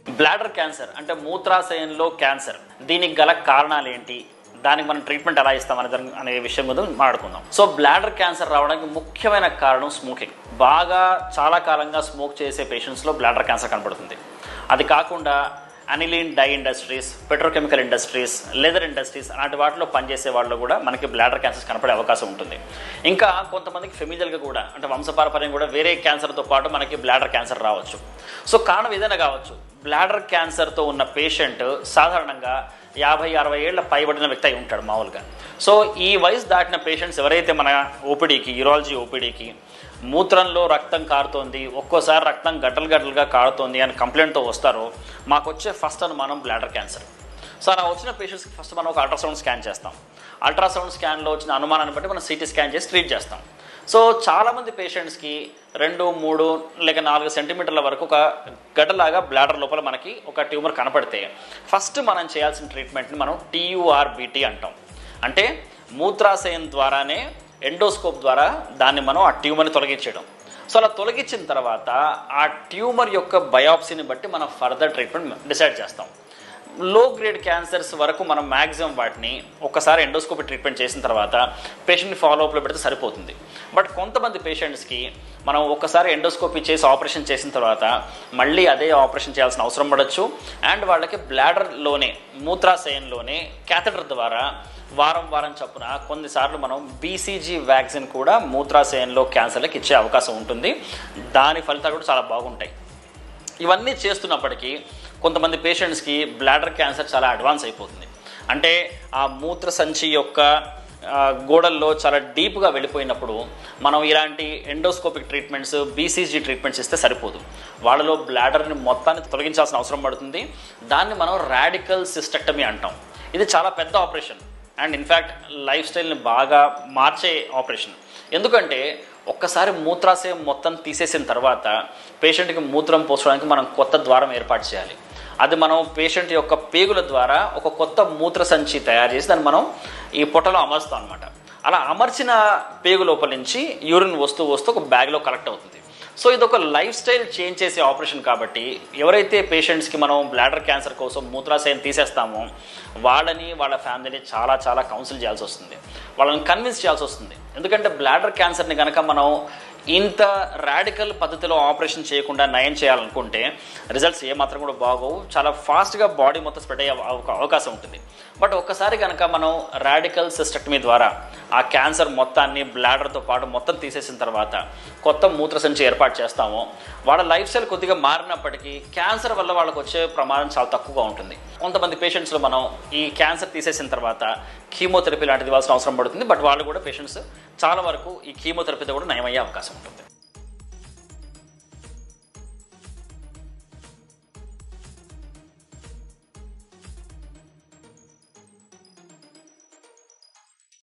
Bladder cancer అంటే మూత్రాశయంలో cancer, దీనికి గల కారణాలు ఏంటి, దానికి మనం ట్రీట్మెంట్ ఎలా ఇస్తాం అనే విషయం మీద మాట్లాడుకుందాం. సో బ్లాడర్ క్యాన్సర్ రావడానికి ముఖ్యమైన కారణం స్మోకింగ్. బాగా చాలా కాలంగా స్మోక్ చేసే పేషెంట్స్లో బ్లాడర్ క్యాన్సర్ కనబడుతుంది. అది కాకుండా aniline dye industries, petrochemical industries, leather industries అలాంటి వాటిలో పనిచేసే వాళ్ళు కూడా మనకి బ్లాడర్ క్యాన్సర్ కనపడే అవకాశం ఉంటుంది. ఇంకా కొంతమందికి ఫెమిలియల్గా కూడా అంటే వంశపారపర్యం కూడా వేరే క్యాన్సర్తో పాటు మనకి బ్లాడర్ క్యాన్సర్ రావచ్చు. సో కారణం ఏదైనా కావచ్చు. బ్లాడర్ క్యాన్సర్తో ఉన్న పేషెంట్ సాధారణంగా 50-60 ఏళ్ల పైబడిన వ్యక్తి అయి ఉంటాడు మామూలుగా. సో ఈ వయసు దాటిన పేషెంట్స్ ఎవరైతే మన ఓపీడీకి, యూరాలజీ ఓపీడీకి మూత్రంలో రక్తం కారుతోంది, ఒక్కోసారి రక్తం గడ్డలుగా కారుతోంది అని కంప్లైంట్తో వస్తారో మాకు వచ్చే ఫస్ట్ అనుమానం బ్లాడర్ క్యాన్సర్. సో అలా వచ్చిన పేషెంట్స్కి ఫస్ట్ మనం ఒక అల్ట్రాసౌండ్ స్కాన్ చేస్తాం. అల్ట్రాసౌండ్ స్కాన్లో వచ్చిన అనుమానాన్ని బట్టి మనం సిటీ స్కాన్ చేసి ట్రీట్ చేస్తాం. సో చాలామంది పేషెంట్స్కి 2-3 లేక 4 సెంటీమీటర్ల వరకు ఒక గడ్డలాగా బ్లాడర్ లోపల మనకి ఒక ట్యూమర్ కనపడితే ఫస్ట్ మనం చేయాల్సిన ట్రీట్మెంట్ని మనం TURBT అంటాం. అంటే మూత్రాశయం ద్వారానే ఎండోస్కోప్ ద్వారా దాన్ని మనం ఆ ట్యూమర్ని తొలగించడం. సో అలా తొలగించిన తర్వాత ఆ ట్యూమర్ యొక్క బయాప్సీని బట్టి మనం ఫర్దర్ ట్రీట్మెంట్ డిసైడ్ చేస్తాం. లో గ్రేడ్ క్యాన్సర్స్ వరకు మనం మ్యాక్సిమం వాటిని ఒక్కసారి ఎండోస్కోపీ ట్రీట్మెంట్ చేసిన తర్వాత పేషెంట్ని ఫాలోఅప్లో పెడితే సరిపోతుంది. బట్ కొంతమంది పేషెంట్స్కి మనం ఒక్కసారి ఎండోస్కోపీ చేసి ఆపరేషన్ చేసిన తర్వాత మళ్ళీ అదే ఆపరేషన్ చేయాల్సిన అవసరం పడవచ్చు. అండ్ వాళ్ళకి బ్లాడర్లోనే మూత్రాశయంలోనే క్యాథెటర్ ద్వారా వారం చొప్పున కొన్నిసార్లు మనం BCG వ్యాక్సిన్ కూడా మూత్రాశయంలో క్యాన్సర్లకు ఇచ్చే అవకాశం ఉంటుంది. దాని ఫలితాలు కూడా చాలా బాగుంటాయి. ఇవన్నీ చేస్తున్నప్పటికీ కొంతమంది పేషెంట్స్కి బ్లాడర్ క్యాన్సర్ చాలా అడ్వాన్స్ అయిపోతుంది. అంటే ఆ మూత్ర సంచి యొక్క గోడల్లో చాలా డీప్గా వెళ్ళిపోయినప్పుడు మనం ఇలాంటి ఎండోస్కోపిక్ ట్రీట్మెంట్స్, BCG ట్రీట్మెంట్స్ ఇస్తే సరిపోదు. వాళ్ళలో బ్లాడర్ని మొత్తాన్ని తొలగించాల్సిన అవసరం పడుతుంది. దాన్ని మనం రాడికల్ సిస్టెక్టమీ అంటాం. ఇది చాలా పెద్ద ఆపరేషన్ అండ్ ఇన్ఫ్యాక్ట్ లైఫ్ స్టైల్ని బాగా మార్చే ఆపరేషన్. ఎందుకంటే ఒక్కసారి మూత్రాశయం మొత్తం తీసేసిన తర్వాత పేషెంట్కి మూత్రం పోసడానికి మనం కొత్త ద్వారం ఏర్పాటు చేయాలి. అది మనం పేషెంట్ యొక్క పేగుల ద్వారా ఒక కొత్త మూత్ర సంచి తయారు చేసి దాన్ని మనం ఈ పొట్టలో అమర్స్తాం అనమాట. అలా అమర్చిన పేగు లోపల నుంచి యూరిన్ వస్తూ ఒక బ్యాగ్లో కలెక్ట్ అవుతుంది. సో ఇది ఒక లైఫ్ స్టైల్ చేంజ్ చేసే ఆపరేషన్ కాబట్టి ఎవరైతే పేషెంట్స్కి మనం బ్లాడర్ క్యాన్సర్ కోసం మూత్రాశయం తీసేస్తామో వాళ్ళని, వాళ్ళ ఫ్యామిలీని చాలా కౌన్సిల్ చేయాల్సి వస్తుంది. వాళ్ళని కన్విన్స్ చేయాల్సి వస్తుంది. ఎందుకంటే బ్లాడర్ క్యాన్సర్ని కనుక మనం ఇంత రాడికల్ పద్ధతిలో ఆపరేషన్ చేయకుండా నయం చేయాలనుకుంటే రిజల్ట్స్ ఏమాత్రం కూడా బాగోవు. చాలా ఫాస్ట్గా బాడీ మొత్తం స్ప్రెడ్ అయ్యే అవకాశం ఉంటుంది. బట్ ఒక్కసారి కనుక మనం రాడికల్ సిస్టెక్టమీ ద్వారా ఆ క్యాన్సర్ మొత్తాన్ని బ్లాడర్తో పాటు మొత్తం తీసేసిన తర్వాత కొత్త మూత్ర సంచి ఏర్పాటు చేస్తామో వాళ్ళ లైఫ్ స్టైల్ కొద్దిగా మారినప్పటికీ క్యాన్సర్ వల్ల వాళ్ళకు వచ్చే ప్రమాదం చాలా తక్కువగా ఉంటుంది. కొంతమంది పేషెంట్స్లో మనం ఈ క్యాన్సర్ తీసేసిన తర్వాత కీమోథెరపీ లాంటిది ఇవ్వాల్సిన అవసరం పడుతుంది. బట్ వాళ్ళు కూడా పేషెంట్స్ చాలా వరకు ఈ కీమోథెరపీతో కూడా నయమయ్యే అవకాశం ఉంటుంది.